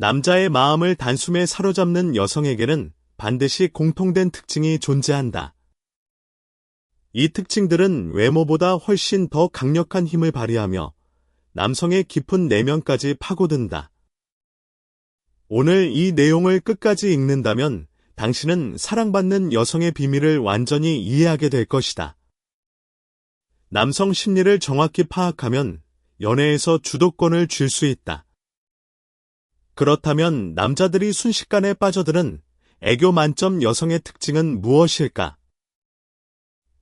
남자의 마음을 단숨에 사로잡는 여성에게는 반드시 공통된 특징이 존재한다. 이 특징들은 외모보다 훨씬 더 강력한 힘을 발휘하며 남성의 깊은 내면까지 파고든다. 오늘 이 내용을 끝까지 읽는다면 당신은 사랑받는 여성의 비밀을 완전히 이해하게 될 것이다. 남성 심리를 정확히 파악하면 연애에서 주도권을 쥘 수 있다. 그렇다면 남자들이 순식간에 빠져드는 애교 만점 여성의 특징은 무엇일까?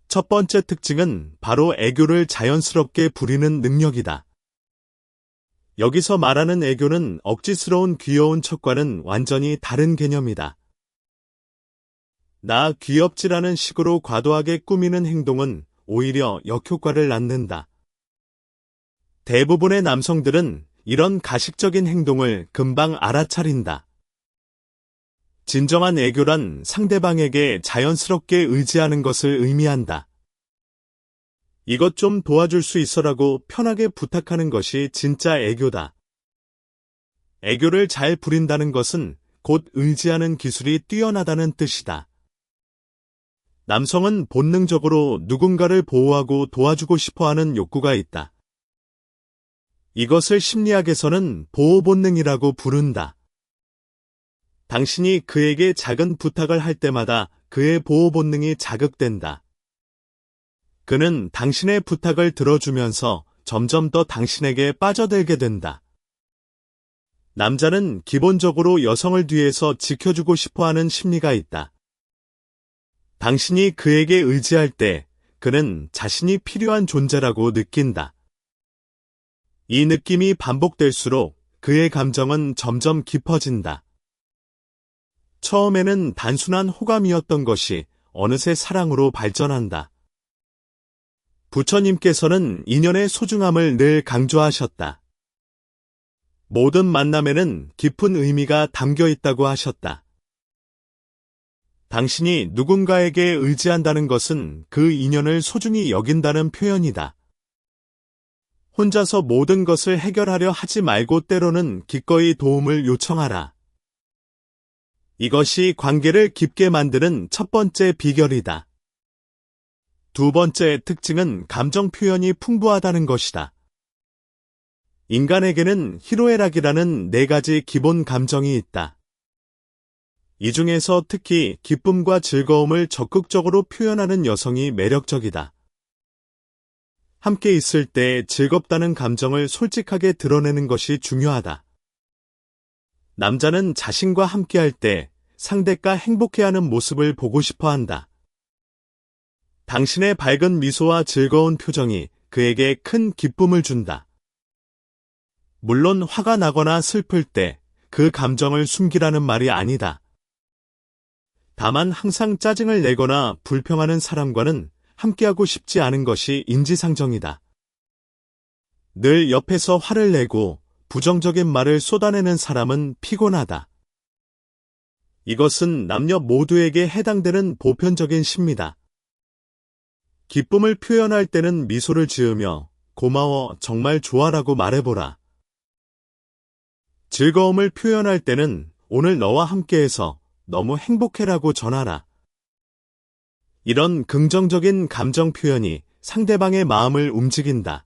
첫 번째 특징은 바로 애교를 자연스럽게 부리는 능력이다. 여기서 말하는 애교는 억지스러운 귀여운 척과는 완전히 다른 개념이다. 나 귀엽지라는 식으로 과도하게 꾸미는 행동은 오히려 역효과를 낳는다. 대부분의 남성들은 이런 가식적인 행동을 금방 알아차린다. 진정한 애교란 상대방에게 자연스럽게 의지하는 것을 의미한다. 이것 좀 도와줄 수 있어라고 편하게 부탁하는 것이 진짜 애교다. 애교를 잘 부린다는 것은 곧 의지하는 기술이 뛰어나다는 뜻이다. 남성은 본능적으로 누군가를 보호하고 도와주고 싶어하는 욕구가 있다. 이것을 심리학에서는 보호 본능이라고 부른다. 당신이 그에게 작은 부탁을 할 때마다 그의 보호 본능이 자극된다. 그는 당신의 부탁을 들어주면서 점점 더 당신에게 빠져들게 된다. 남자는 기본적으로 여성을 뒤에서 지켜주고 싶어하는 심리가 있다. 당신이 그에게 의지할 때 그는 자신이 필요한 존재라고 느낀다. 이 느낌이 반복될수록 그의 감정은 점점 깊어진다. 처음에는 단순한 호감이었던 것이 어느새 사랑으로 발전한다. 부처님께서는 인연의 소중함을 늘 강조하셨다. 모든 만남에는 깊은 의미가 담겨 있다고 하셨다. 당신이 누군가에게 의지한다는 것은 그 인연을 소중히 여긴다는 표현이다. 혼자서 모든 것을 해결하려 하지 말고 때로는 기꺼이 도움을 요청하라. 이것이 관계를 깊게 만드는 첫 번째 비결이다. 두 번째 특징은 감정 표현이 풍부하다는 것이다. 인간에게는 희로애락이라는 4가지 기본 감정이 있다. 이 중에서 특히 기쁨과 즐거움을 적극적으로 표현하는 여성이 매력적이다. 함께 있을 때 즐겁다는 감정을 솔직하게 드러내는 것이 중요하다. 남자는 자신과 함께할 때 상대가 행복해하는 모습을 보고 싶어 한다. 당신의 밝은 미소와 즐거운 표정이 그에게 큰 기쁨을 준다. 물론 화가 나거나 슬플 때 그 감정을 숨기라는 말이 아니다. 다만 항상 짜증을 내거나 불평하는 사람과는 함께하고 싶지 않은 것이 인지상정이다. 늘 옆에서 화를 내고 부정적인 말을 쏟아내는 사람은 피곤하다. 이것은 남녀 모두에게 해당되는 보편적인 심리다. 기쁨을 표현할 때는 미소를 지으며 고마워, 정말 좋아라고 말해보라. 즐거움을 표현할 때는 오늘 너와 함께해서 너무 행복해라고 전하라. 이런 긍정적인 감정 표현이 상대방의 마음을 움직인다.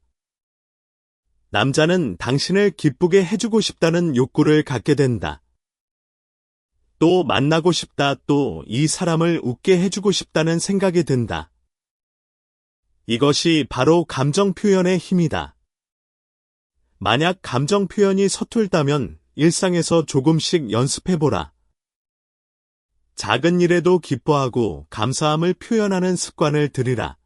남자는 당신을 기쁘게 해주고 싶다는 욕구를 갖게 된다. 또 만나고 싶다, 또 이 사람을 웃게 해주고 싶다는 생각이 든다. 이것이 바로 감정 표현의 힘이다. 만약 감정 표현이 서툴다면 일상에서 조금씩 연습해보라. 작은 일에도 기뻐하고 감사함을 표현하는 습관을 들이라.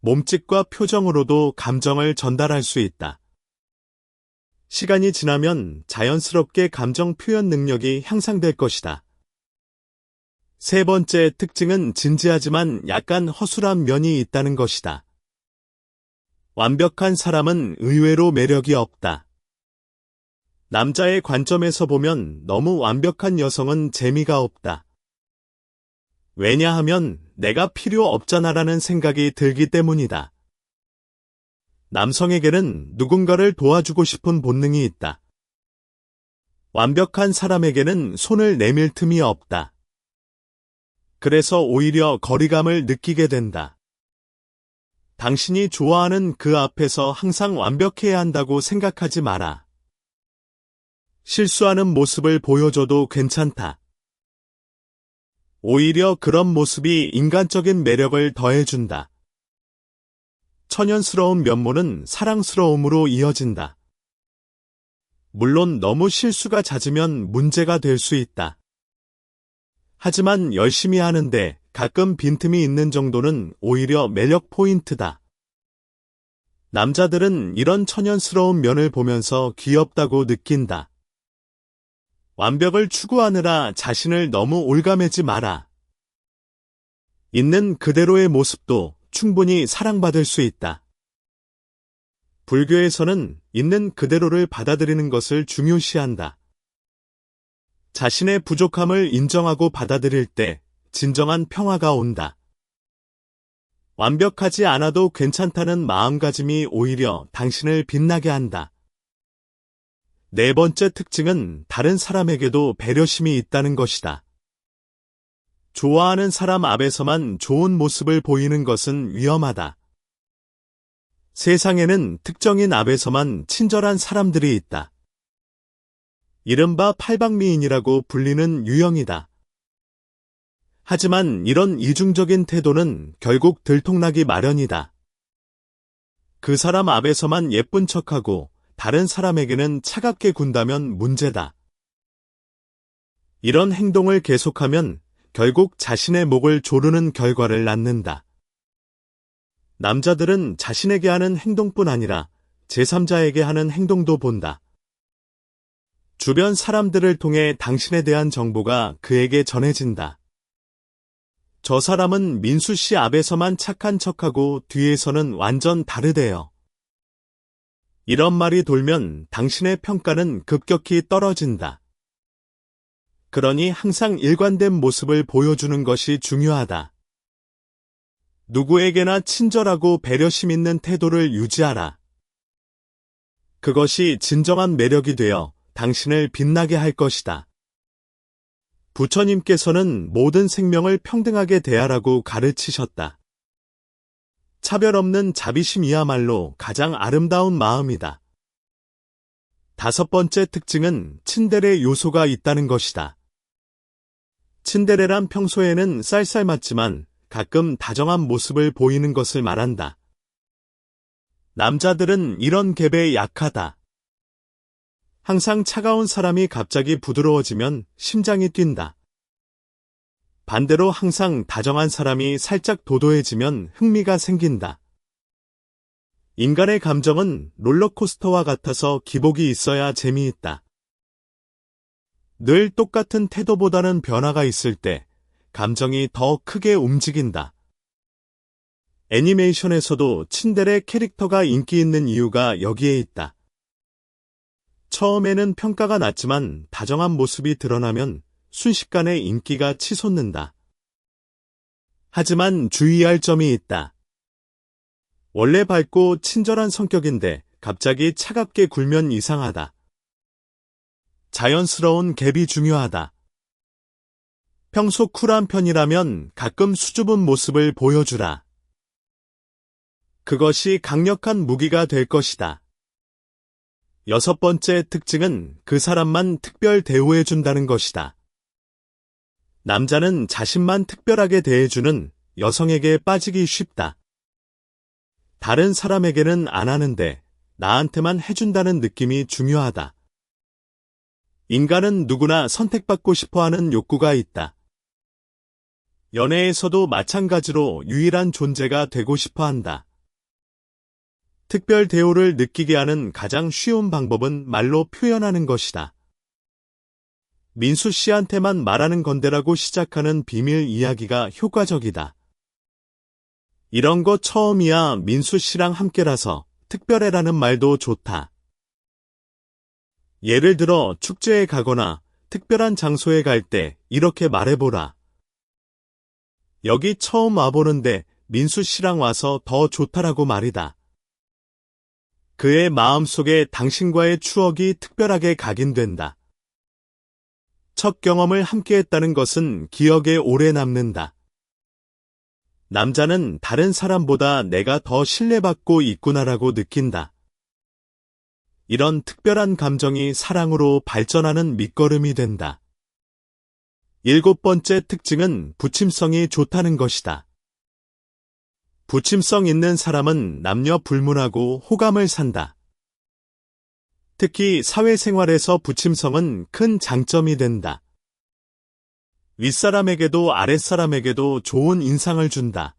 몸짓과 표정으로도 감정을 전달할 수 있다. 시간이 지나면 자연스럽게 감정 표현 능력이 향상될 것이다. 세 번째 특징은 진지하지만 약간 허술한 면이 있다는 것이다. 완벽한 사람은 의외로 매력이 없다. 남자의 관점에서 보면 너무 완벽한 여성은 재미가 없다. 왜냐하면 내가 필요 없잖아라는 생각이 들기 때문이다. 남성에게는 누군가를 도와주고 싶은 본능이 있다. 완벽한 사람에게는 손을 내밀 틈이 없다. 그래서 오히려 거리감을 느끼게 된다. 당신이 좋아하는 그 앞에서 항상 완벽해야 한다고 생각하지 마라. 실수하는 모습을 보여줘도 괜찮다. 오히려 그런 모습이 인간적인 매력을 더해준다. 천연스러운 면모는 사랑스러움으로 이어진다. 물론 너무 실수가 잦으면 문제가 될 수 있다. 하지만 열심히 하는데 가끔 빈틈이 있는 정도는 오히려 매력 포인트다. 남자들은 이런 천연스러운 면을 보면서 귀엽다고 느낀다. 완벽을 추구하느라 자신을 너무 올가매지 마라. 있는 그대로의 모습도 충분히 사랑받을 수 있다. 불교에서는 있는 그대로를 받아들이는 것을 중요시한다. 자신의 부족함을 인정하고 받아들일 때 진정한 평화가 온다. 완벽하지 않아도 괜찮다는 마음가짐이 오히려 당신을 빛나게 한다. 네 번째 특징은 다른 사람에게도 배려심이 있다는 것이다. 좋아하는 사람 앞에서만 좋은 모습을 보이는 것은 위험하다. 세상에는 특정인 앞에서만 친절한 사람들이 있다. 이른바 팔방미인이라고 불리는 유형이다. 하지만 이런 이중적인 태도는 결국 들통나기 마련이다. 그 사람 앞에서만 예쁜 척하고 다른 사람에게는 차갑게 군다면 문제다. 이런 행동을 계속하면 결국 자신의 목을 조르는 결과를 낳는다. 남자들은 자신에게 하는 행동뿐 아니라 제3자에게 하는 행동도 본다. 주변 사람들을 통해 당신에 대한 정보가 그에게 전해진다. 저 사람은 민수 씨 앞에서만 착한 척하고 뒤에서는 완전 다르대요. 이런 말이 돌면 당신의 평가는 급격히 떨어진다. 그러니 항상 일관된 모습을 보여주는 것이 중요하다. 누구에게나 친절하고 배려심 있는 태도를 유지하라. 그것이 진정한 매력이 되어 당신을 빛나게 할 것이다. 부처님께서는 모든 생명을 평등하게 대하라고 가르치셨다. 차별 없는 자비심이야말로 가장 아름다운 마음이다. 다섯 번째 특징은 츤데레 요소가 있다는 것이다. 츤데레란 평소에는 쌀쌀맞지만 가끔 다정한 모습을 보이는 것을 말한다. 남자들은 이런 갭에 약하다. 항상 차가운 사람이 갑자기 부드러워지면 심장이 뛴다. 반대로 항상 다정한 사람이 살짝 도도해지면 흥미가 생긴다. 인간의 감정은 롤러코스터와 같아서 기복이 있어야 재미있다. 늘 똑같은 태도보다는 변화가 있을 때 감정이 더 크게 움직인다. 애니메이션에서도 츤데레 캐릭터가 인기 있는 이유가 여기에 있다. 처음에는 평가가 낮지만 다정한 모습이 드러나면 순식간에 인기가 치솟는다. 하지만 주의할 점이 있다. 원래 밝고 친절한 성격인데 갑자기 차갑게 굴면 이상하다. 자연스러운 갭이 중요하다. 평소 쿨한 편이라면 가끔 수줍은 모습을 보여주라. 그것이 강력한 무기가 될 것이다. 여섯 번째 특징은 그 사람만 특별 대우해준다는 것이다. 남자는 자신만 특별하게 대해주는 여성에게 빠지기 쉽다. 다른 사람에게는 안 하는데 나한테만 해준다는 느낌이 중요하다. 인간은 누구나 선택받고 싶어하는 욕구가 있다. 연애에서도 마찬가지로 유일한 존재가 되고 싶어한다. 특별 대우를 느끼게 하는 가장 쉬운 방법은 말로 표현하는 것이다. 민수 씨한테만 말하는 건데라고 시작하는 비밀 이야기가 효과적이다. 이런 거 처음이야 민수 씨랑 함께라서 특별해라는 말도 좋다. 예를 들어 축제에 가거나 특별한 장소에 갈 때 이렇게 말해보라. 여기 처음 와보는데 민수 씨랑 와서 더 좋다라고 말이다. 그의 마음속에 당신과의 추억이 특별하게 각인된다. 첫 경험을 함께 했다는 것은 기억에 오래 남는다. 남자는 다른 사람보다 내가 더 신뢰받고 있구나라고 느낀다. 이런 특별한 감정이 사랑으로 발전하는 밑거름이 된다. 7번째 특징은 부침성이 좋다는 것이다. 부침성 있는 사람은 남녀 불문하고 호감을 산다. 특히 사회생활에서 부침성은 큰 장점이 된다. 윗사람에게도 아랫사람에게도 좋은 인상을 준다.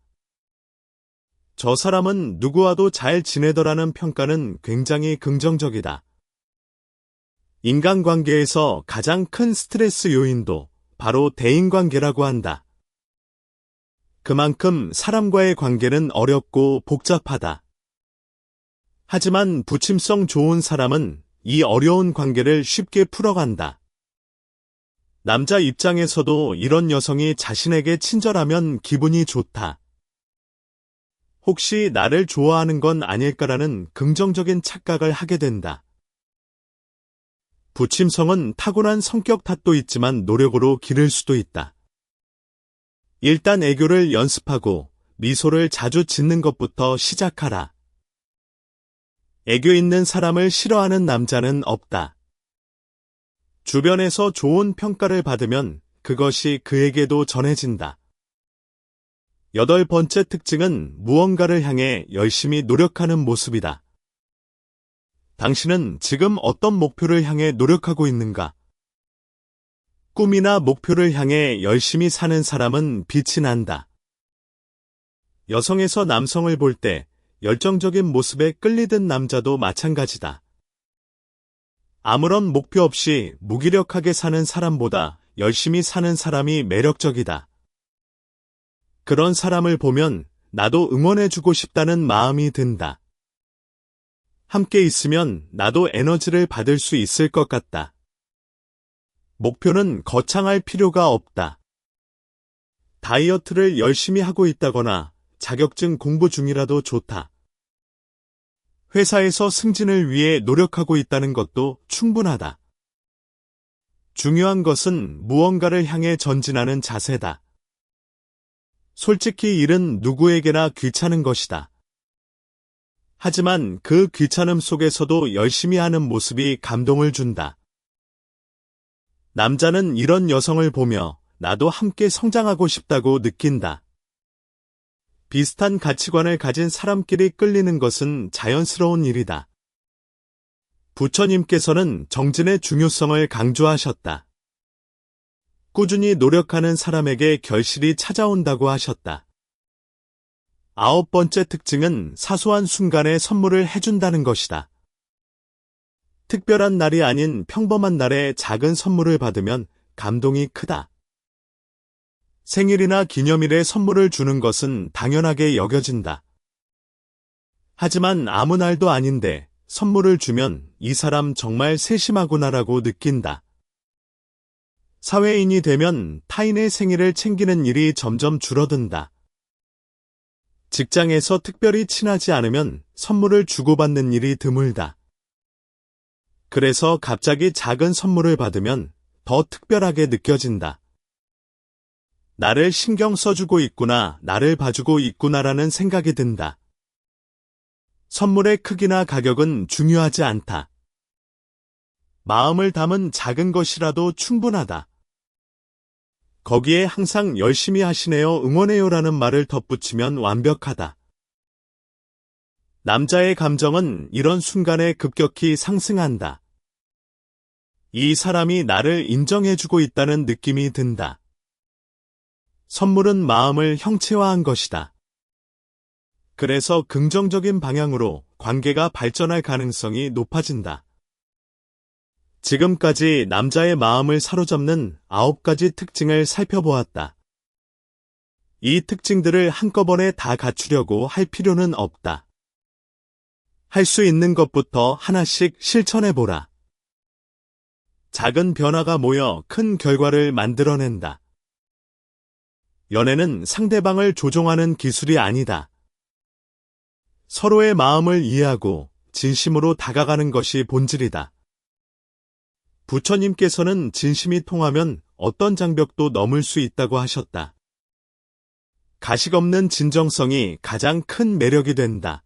저 사람은 누구와도 잘 지내더라는 평가는 굉장히 긍정적이다. 인간관계에서 가장 큰 스트레스 요인도 바로 대인관계라고 한다. 그만큼 사람과의 관계는 어렵고 복잡하다. 하지만 부침성 좋은 사람은 이 어려운 관계를 쉽게 풀어간다. 남자 입장에서도 이런 여성이 자신에게 친절하면 기분이 좋다. 혹시 나를 좋아하는 건 아닐까라는 긍정적인 착각을 하게 된다. 부침성은 타고난 성격 탓도 있지만 노력으로 기를 수도 있다. 일단 애교를 연습하고 미소를 자주 짓는 것부터 시작하라. 애교 있는 사람을 싫어하는 남자는 없다. 주변에서 좋은 평가를 받으면 그것이 그에게도 전해진다. 8번째 특징은 무언가를 향해 열심히 노력하는 모습이다. 당신은 지금 어떤 목표를 향해 노력하고 있는가? 꿈이나 목표를 향해 열심히 사는 사람은 빛이 난다. 여성에서 남성을 볼 때 열정적인 모습에 끌리던 남자도 마찬가지다. 아무런 목표 없이 무기력하게 사는 사람보다 열심히 사는 사람이 매력적이다. 그런 사람을 보면 나도 응원해주고 싶다는 마음이 든다. 함께 있으면 나도 에너지를 받을 수 있을 것 같다. 목표는 거창할 필요가 없다. 다이어트를 열심히 하고 있다거나 자격증 공부 중이라도 좋다. 회사에서 승진을 위해 노력하고 있다는 것도 충분하다. 중요한 것은 무언가를 향해 전진하는 자세다. 솔직히 일은 누구에게나 귀찮은 것이다. 하지만 그 귀찮음 속에서도 열심히 하는 모습이 감동을 준다. 남자는 이런 여성을 보며 나도 함께 성장하고 싶다고 느낀다. 비슷한 가치관을 가진 사람끼리 끌리는 것은 자연스러운 일이다. 부처님께서는 정진의 중요성을 강조하셨다. 꾸준히 노력하는 사람에게 결실이 찾아온다고 하셨다. 9번째 특징은 사소한 순간에 선물을 해준다는 것이다. 특별한 날이 아닌 평범한 날에 작은 선물을 받으면 감동이 크다. 생일이나 기념일에 선물을 주는 것은 당연하게 여겨진다. 하지만 아무 날도 아닌데 선물을 주면 이 사람 정말 세심하구나라고 느낀다. 사회인이 되면 타인의 생일을 챙기는 일이 점점 줄어든다. 직장에서 특별히 친하지 않으면 선물을 주고받는 일이 드물다. 그래서 갑자기 작은 선물을 받으면 더 특별하게 느껴진다. 나를 신경 써주고 있구나, 나를 봐주고 있구나라는 생각이 든다. 선물의 크기나 가격은 중요하지 않다. 마음을 담은 작은 것이라도 충분하다. 거기에 항상 열심히 하시네요, 응원해요라는 말을 덧붙이면 완벽하다. 남자의 감정은 이런 순간에 급격히 상승한다. 이 사람이 나를 인정해주고 있다는 느낌이 든다. 선물은 마음을 형체화한 것이다. 그래서 긍정적인 방향으로 관계가 발전할 가능성이 높아진다. 지금까지 남자의 마음을 사로잡는 9가지 특징을 살펴보았다. 이 특징들을 한꺼번에 다 갖추려고 할 필요는 없다. 할 수 있는 것부터 하나씩 실천해보라. 작은 변화가 모여 큰 결과를 만들어낸다. 연애는 상대방을 조종하는 기술이 아니다. 서로의 마음을 이해하고 진심으로 다가가는 것이 본질이다. 부처님께서는 진심이 통하면 어떤 장벽도 넘을 수 있다고 하셨다. 가식 없는 진정성이 가장 큰 매력이 된다.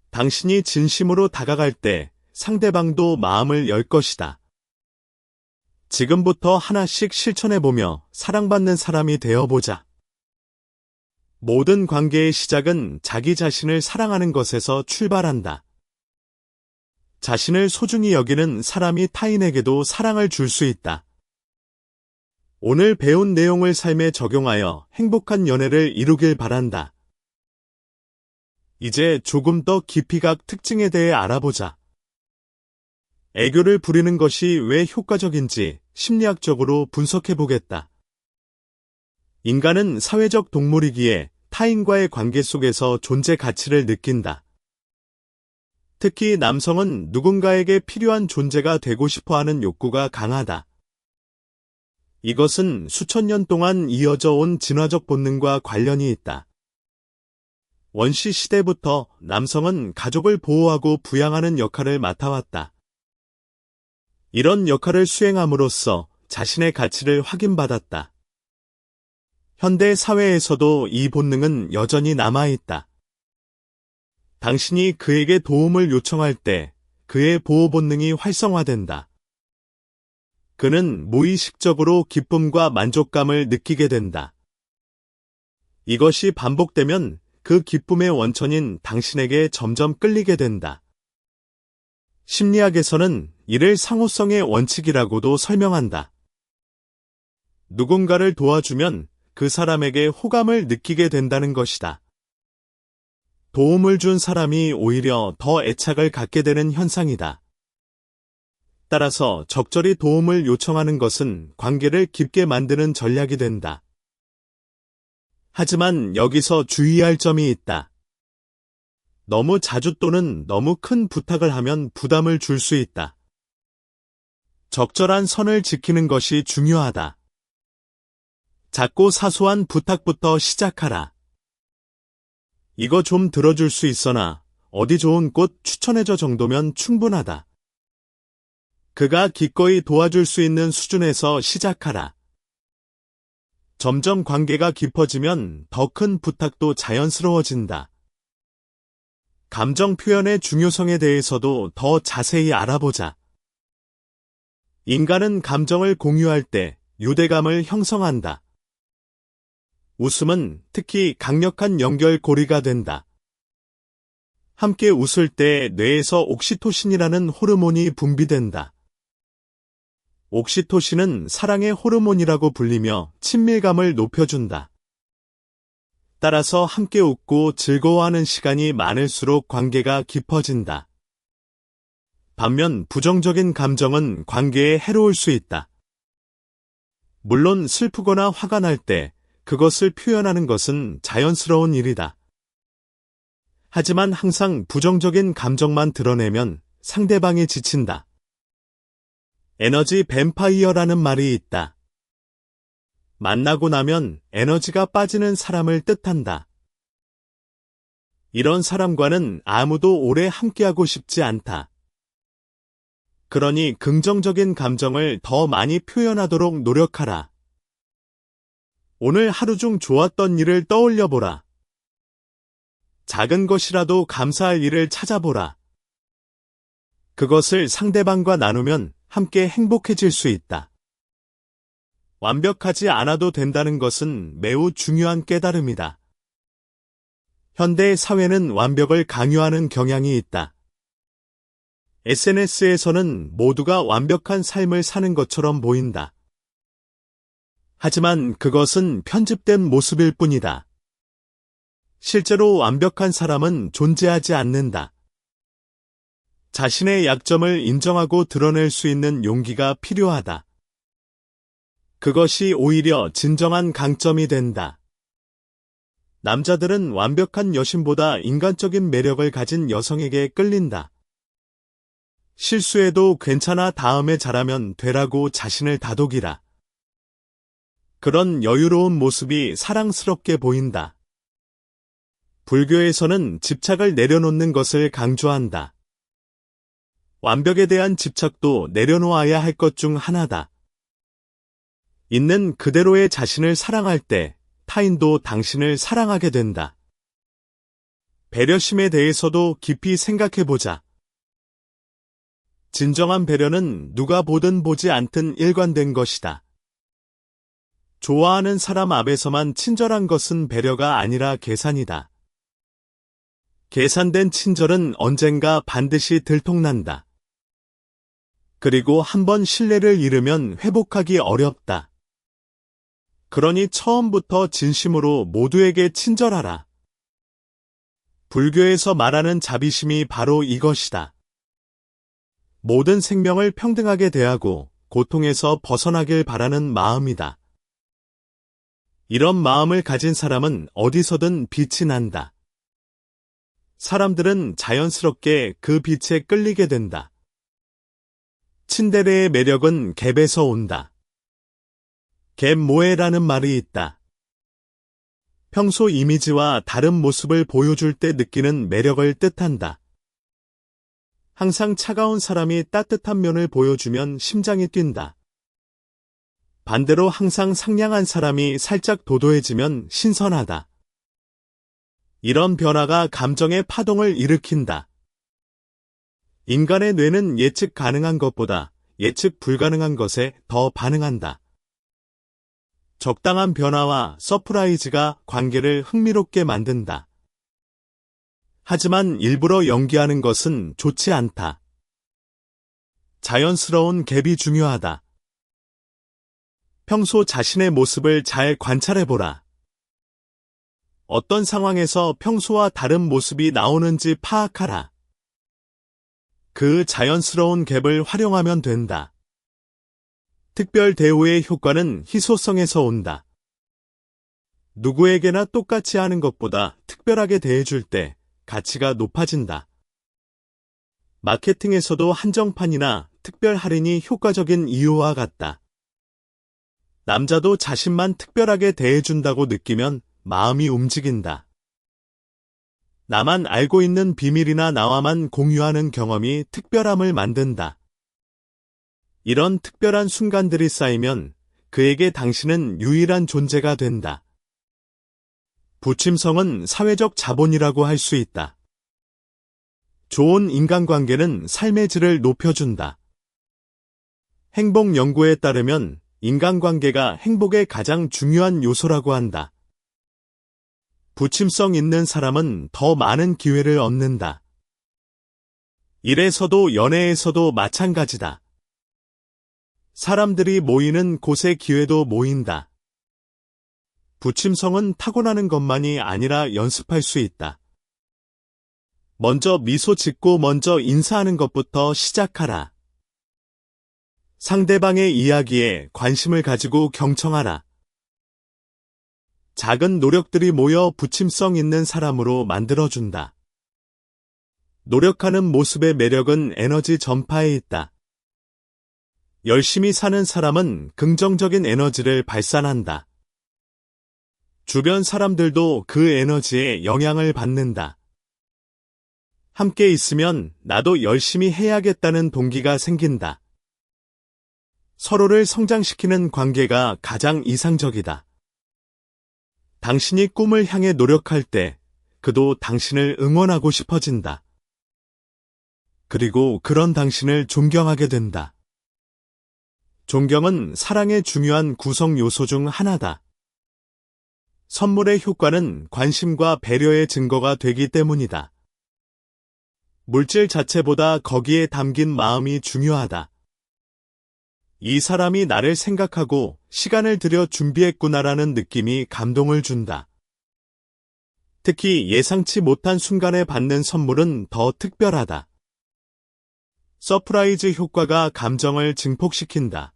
당신이 진심으로 다가갈 때 상대방도 마음을 열 것이다. 지금부터 하나씩 실천해보며 사랑받는 사람이 되어보자. 모든 관계의 시작은 자기 자신을 사랑하는 것에서 출발한다. 자신을 소중히 여기는 사람이 타인에게도 사랑을 줄 수 있다. 오늘 배운 내용을 삶에 적용하여 행복한 연애를 이루길 바란다. 이제 조금 더 깊이각 특징에 대해 알아보자. 애교를 부리는 것이 왜 효과적인지 심리학적으로 분석해보겠다. 인간은 사회적 동물이기에 타인과의 관계 속에서 존재 가치를 느낀다. 특히 남성은 누군가에게 필요한 존재가 되고 싶어하는 욕구가 강하다. 이것은 수천 년 동안 이어져 온 진화적 본능과 관련이 있다. 원시 시대부터 남성은 가족을 보호하고 부양하는 역할을 맡아왔다. 이런 역할을 수행함으로써 자신의 가치를 확인받았다. 현대 사회에서도 이 본능은 여전히 남아있다. 당신이 그에게 도움을 요청할 때 그의 보호 본능이 활성화된다. 그는 무의식적으로 기쁨과 만족감을 느끼게 된다. 이것이 반복되면 그 기쁨의 원천인 당신에게 점점 끌리게 된다. 심리학에서는 이를 상호성의 원칙이라고도 설명한다. 누군가를 도와주면 그 사람에게 호감을 느끼게 된다는 것이다. 도움을 준 사람이 오히려 더 애착을 갖게 되는 현상이다. 따라서 적절히 도움을 요청하는 것은 관계를 깊게 만드는 전략이 된다. 하지만 여기서 주의할 점이 있다. 너무 자주 또는 너무 큰 부탁을 하면 부담을 줄 수 있다. 적절한 선을 지키는 것이 중요하다. 작고 사소한 부탁부터 시작하라. 이거 좀 들어줄 수 있어나 어디 좋은 꽃 추천해줘 정도면 충분하다. 그가 기꺼이 도와줄 수 있는 수준에서 시작하라. 점점 관계가 깊어지면 더 큰 부탁도 자연스러워진다. 감정 표현의 중요성에 대해서도 더 자세히 알아보자. 인간은 감정을 공유할 때 유대감을 형성한다. 웃음은 특히 강력한 연결고리가 된다. 함께 웃을 때 뇌에서 옥시토신이라는 호르몬이 분비된다. 옥시토신은 사랑의 호르몬이라고 불리며 친밀감을 높여준다. 따라서 함께 웃고 즐거워하는 시간이 많을수록 관계가 깊어진다. 반면 부정적인 감정은 관계에 해로울 수 있다. 물론 슬프거나 화가 날 때 그것을 표현하는 것은 자연스러운 일이다. 하지만 항상 부정적인 감정만 드러내면 상대방이 지친다. 에너지 뱀파이어라는 말이 있다. 만나고 나면 에너지가 빠지는 사람을 뜻한다. 이런 사람과는 아무도 오래 함께하고 싶지 않다. 그러니 긍정적인 감정을 더 많이 표현하도록 노력하라. 오늘 하루 중 좋았던 일을 떠올려보라. 작은 것이라도 감사할 일을 찾아보라. 그것을 상대방과 나누면 함께 행복해질 수 있다. 완벽하지 않아도 된다는 것은 매우 중요한 깨달음이다. 현대 사회는 완벽을 강요하는 경향이 있다. SNS에서는 모두가 완벽한 삶을 사는 것처럼 보인다. 하지만 그것은 편집된 모습일 뿐이다. 실제로 완벽한 사람은 존재하지 않는다. 자신의 약점을 인정하고 드러낼 수 있는 용기가 필요하다. 그것이 오히려 진정한 강점이 된다. 남자들은 완벽한 여신보다 인간적인 매력을 가진 여성에게 끌린다. 실수해도 괜찮아 다음에 잘하면 되라고 자신을 다독이라. 그런 여유로운 모습이 사랑스럽게 보인다. 불교에서는 집착을 내려놓는 것을 강조한다. 완벽에 대한 집착도 내려놓아야 할 것 중 하나다. 있는 그대로의 자신을 사랑할 때 타인도 당신을 사랑하게 된다. 배려심에 대해서도 깊이 생각해보자. 진정한 배려는 누가 보든 보지 않든 일관된 것이다. 좋아하는 사람 앞에서만 친절한 것은 배려가 아니라 계산이다. 계산된 친절은 언젠가 반드시 들통난다. 그리고 한번 신뢰를 잃으면 회복하기 어렵다. 그러니 처음부터 진심으로 모두에게 친절하라. 불교에서 말하는 자비심이 바로 이것이다. 모든 생명을 평등하게 대하고 고통에서 벗어나길 바라는 마음이다. 이런 마음을 가진 사람은 어디서든 빛이 난다. 사람들은 자연스럽게 그 빛에 끌리게 된다. 친데레의 매력은 갭에서 온다. 갭모에라는 말이 있다. 평소 이미지와 다른 모습을 보여줄 때 느끼는 매력을 뜻한다. 항상 차가운 사람이 따뜻한 면을 보여주면 심장이 뛴다. 반대로 항상 상냥한 사람이 살짝 도도해지면 신선하다. 이런 변화가 감정의 파동을 일으킨다. 인간의 뇌는 예측 가능한 것보다 예측 불가능한 것에 더 반응한다. 적당한 변화와 서프라이즈가 관계를 흥미롭게 만든다. 하지만 일부러 연기하는 것은 좋지 않다. 자연스러운 갭이 중요하다. 평소 자신의 모습을 잘 관찰해보라. 어떤 상황에서 평소와 다른 모습이 나오는지 파악하라. 그 자연스러운 갭을 활용하면 된다. 특별 대우의 효과는 희소성에서 온다. 누구에게나 똑같이 하는 것보다 특별하게 대해줄 때 가치가 높아진다. 마케팅에서도 한정판이나 특별 할인이 효과적인 이유와 같다. 남자도 자신만 특별하게 대해준다고 느끼면 마음이 움직인다. 나만 알고 있는 비밀이나 나와만 공유하는 경험이 특별함을 만든다. 이런 특별한 순간들이 쌓이면 그에게 당신은 유일한 존재가 된다. 부침성은 사회적 자본이라고 할 수 있다. 좋은 인간관계는 삶의 질을 높여준다. 행복 연구에 따르면 인간관계가 행복의 가장 중요한 요소라고 한다. 부침성 있는 사람은 더 많은 기회를 얻는다. 일에서도 연애에서도 마찬가지다. 사람들이 모이는 곳에 기회도 모인다. 부침성은 타고나는 것만이 아니라 연습할 수 있다. 먼저 미소 짓고 먼저 인사하는 것부터 시작하라. 상대방의 이야기에 관심을 가지고 경청하라. 작은 노력들이 모여 부침성 있는 사람으로 만들어준다. 노력하는 모습의 매력은 에너지 전파에 있다. 열심히 사는 사람은 긍정적인 에너지를 발산한다. 주변 사람들도 그 에너지에 영향을 받는다. 함께 있으면 나도 열심히 해야겠다는 동기가 생긴다. 서로를 성장시키는 관계가 가장 이상적이다. 당신이 꿈을 향해 노력할 때 그도 당신을 응원하고 싶어진다. 그리고 그런 당신을 존경하게 된다. 존경은 사랑의 중요한 구성 요소 중 하나다. 선물의 효과는 관심과 배려의 증거가 되기 때문이다. 물질 자체보다 거기에 담긴 마음이 중요하다. 이 사람이 나를 생각하고 시간을 들여 준비했구나라는 느낌이 감동을 준다. 특히 예상치 못한 순간에 받는 선물은 더 특별하다. 서프라이즈 효과가 감정을 증폭시킨다.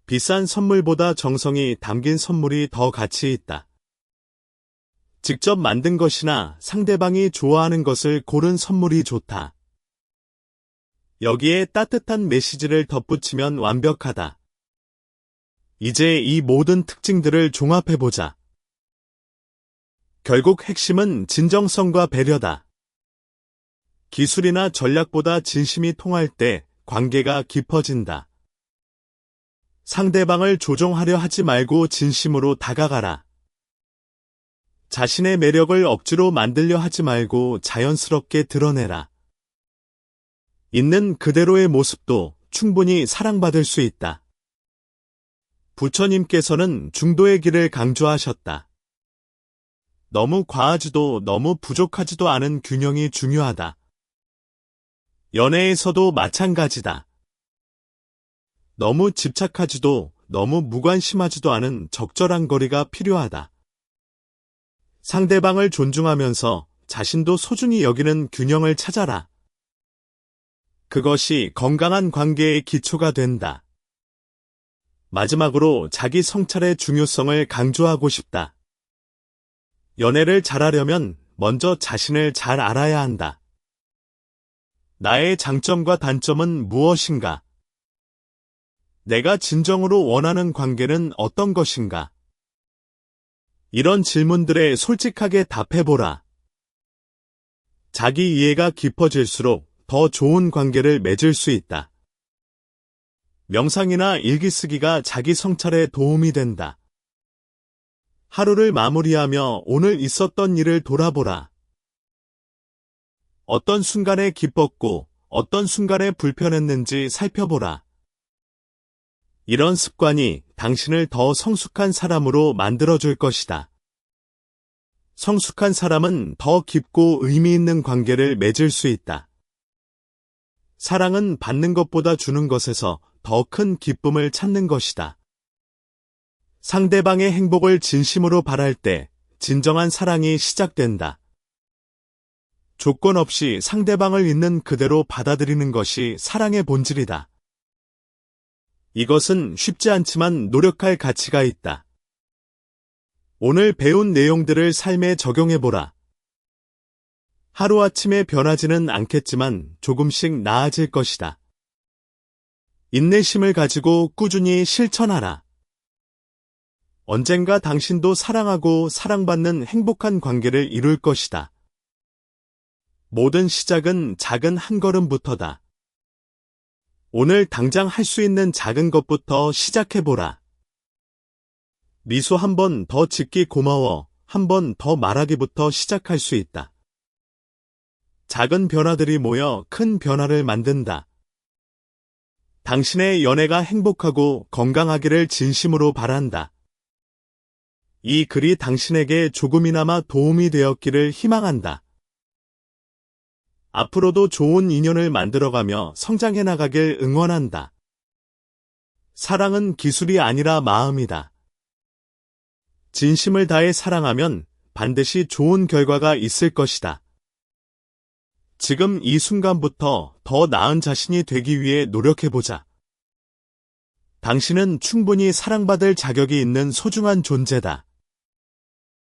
비싼 선물보다 정성이 담긴 선물이 더 가치 있다. 직접 만든 것이나 상대방이 좋아하는 것을 고른 선물이 좋다. 여기에 따뜻한 메시지를 덧붙이면 완벽하다. 이제 이 모든 특징들을 종합해보자. 결국 핵심은 진정성과 배려다. 기술이나 전략보다 진심이 통할 때 관계가 깊어진다. 상대방을 조종하려 하지 말고 진심으로 다가가라. 자신의 매력을 억지로 만들려 하지 말고 자연스럽게 드러내라. 있는 그대로의 모습도 충분히 사랑받을 수 있다. 부처님께서는 중도의 길을 강조하셨다. 너무 과하지도 너무 부족하지도 않은 균형이 중요하다. 연애에서도 마찬가지다. 너무 집착하지도 너무 무관심하지도 않은 적절한 거리가 필요하다. 상대방을 존중하면서 자신도 소중히 여기는 균형을 찾아라. 그것이 건강한 관계의 기초가 된다. 마지막으로 자기 성찰의 중요성을 강조하고 싶다. 연애를 잘하려면 먼저 자신을 잘 알아야 한다. 나의 장점과 단점은 무엇인가? 내가 진정으로 원하는 관계는 어떤 것인가? 이런 질문들에 솔직하게 답해보라. 자기 이해가 깊어질수록 더 좋은 관계를 맺을 수 있다. 명상이나 일기 쓰기가 자기 성찰에 도움이 된다. 하루를 마무리하며 오늘 있었던 일을 돌아보라. 어떤 순간에 기뻤고 어떤 순간에 불편했는지 살펴보라. 이런 습관이 당신을 더 성숙한 사람으로 만들어줄 것이다. 성숙한 사람은 더 깊고 의미 있는 관계를 맺을 수 있다. 사랑은 받는 것보다 주는 것에서 더 큰 기쁨을 찾는 것이다. 상대방의 행복을 진심으로 바랄 때 진정한 사랑이 시작된다. 조건 없이 상대방을 있는 그대로 받아들이는 것이 사랑의 본질이다. 이것은 쉽지 않지만 노력할 가치가 있다. 오늘 배운 내용들을 삶에 적용해보라. 하루아침에 변하지는 않겠지만 조금씩 나아질 것이다. 인내심을 가지고 꾸준히 실천하라. 언젠가 당신도 사랑하고 사랑받는 행복한 관계를 이룰 것이다. 모든 시작은 작은 한 걸음부터다. 오늘 당장 할 수 있는 작은 것부터 시작해보라. 미소 한 번 더 짓기 고마워, 한 번 더 말하기부터 시작할 수 있다. 작은 변화들이 모여 큰 변화를 만든다. 당신의 연애가 행복하고 건강하기를 진심으로 바란다. 이 글이 당신에게 조금이나마 도움이 되었기를 희망한다. 앞으로도 좋은 인연을 만들어가며 성장해 나가길 응원한다. 사랑은 기술이 아니라 마음이다. 진심을 다해 사랑하면 반드시 좋은 결과가 있을 것이다. 지금 이 순간부터 더 나은 자신이 되기 위해 노력해보자. 당신은 충분히 사랑받을 자격이 있는 소중한 존재다.